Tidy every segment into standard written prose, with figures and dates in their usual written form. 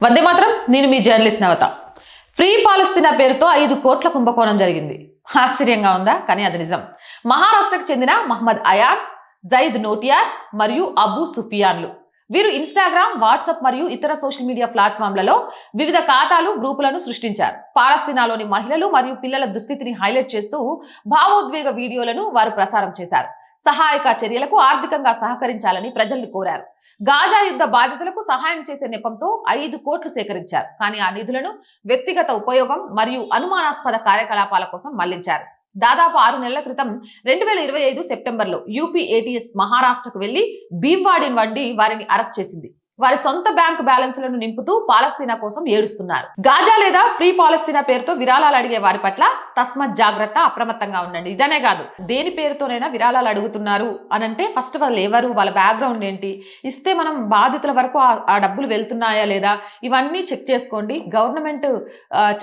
వందే మాత్రం. నేను మీ జర్నలిస్ట్ నవత. ఫ్రీ పాలస్తీనా పేరుతో 5 కోట్ల కుంభకోణం జరిగింది. ఆశ్చర్యంగా ఉందా? కానీ అది నిజం. మహారాష్ట్రకు చెందిన మహమ్మద్ అయాన్, జైద్ నోటియార్ మరియు అబూ సుఫియాన్లు వీరు ఇన్స్టాగ్రామ్, వాట్సాప్ మరియు ఇతర సోషల్ మీడియా ప్లాట్ఫామ్లలో వివిధ ఖాతాలు, గ్రూపులను సృష్టించారు. పాలస్తీనాలోని మహిళలు మరియు పిల్లల దుస్థితిని హైలైట్ చేస్తూ భావోద్వేగ వీడియోలను వారు ప్రసారం చేశారు. సహాయక చర్యలకు ఆర్థికంగా సహకరించాలని ప్రజల్ని కోరారు. గాజా యుద్ధ బాధితులకు సహాయం చేసే నెపంతో 5 కోట్లు సేకరించారు. కానీ ఆ నిధులను వ్యక్తిగత ఉపయోగం మరియు అనుమానాస్పద కార్యకలాపాల కోసం మళ్లించారు. దాదాపు 6 నెలల క్రితం 2025 సెప్టెంబర్లో యూపీ ఏటీఎస్ మహారాష్ట్రకు వెళ్లి భీమ్వాడిన్ వండి వారిని అరెస్ట్ చేసింది. వారి సొంత బ్యాంకు బ్యాలెన్స్లను నింపుతూ పాలస్తీనా కోసం ఏడుస్తున్నారు. గాజా లేదా ఫ్రీ పాలస్తీనా పేరుతో విరాళాలు అడిగే వారి పట్ల తస్మత్ జాగ్రత్త, అప్రమత్తంగా ఉండండి. ఇదనే కాదు, దేని పేరుతోనైనా విరాళాలు అడుగుతున్నారు అనంటే ఫస్ట్ వాళ్ళు ఎవరు, వాళ్ళ బ్యాక్గ్రౌండ్ ఏంటి, ఇస్తే మనం బాధితుల వరకు ఆ డబ్బులు వెళ్తున్నాయా లేదా, ఇవన్నీ చెక్ చేసుకోండి. గవర్నమెంట్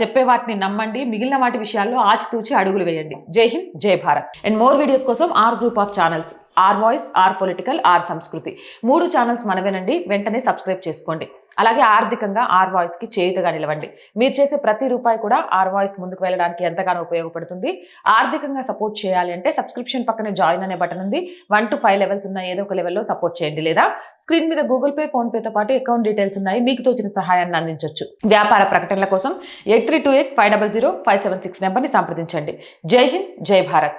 చెప్పే వాటిని నమ్మండి. మిగిలిన వాటి విషయాల్లో ఆచితూచి అడుగులు వేయండి. Jai Hind, Jai Bharat. And more videos కోసం our group of channels, our voice, our political, our Sanskriti 3 channels మనవేనండి. వెంటనే సబ్స్క్రైబ్ చేసుకోండి. అలాగే ఆర్థికంగా ఆర్ వాయిస్ కి చేయుతగా నిలవండి. మీరు చేసే ప్రతి రూపాయి కూడా ఆర్ వాయిస్ ముందుకు వెళ్ళడానికి ఎంతగానో ఉపయోగపడుతుంది. ఆర్థికంగా సపోర్ట్ చేయాలి అంటే సబ్స్క్రిప్షన్ పక్కనే జాయిన్ అనే బటన్ ఉంది. 1 to 5 లెవెల్స్ ఉన్న ఏదో ఒక లెవెల్లో సపోర్ట్ చేయండి. లేదా స్క్రీన్ మీద గూగుల్ పే, ఫోన్ పేతో పాటు అకౌంట్ డీటెయిల్స్ ఉన్నాయి. మీకు తోచిన సహాయాన్ని అందించవచ్చు. వ్యాపార ప్రకటనల కోసం 8328500576 నెంబర్ని సంప్రదించండి. జై హింద్, జై భారత్.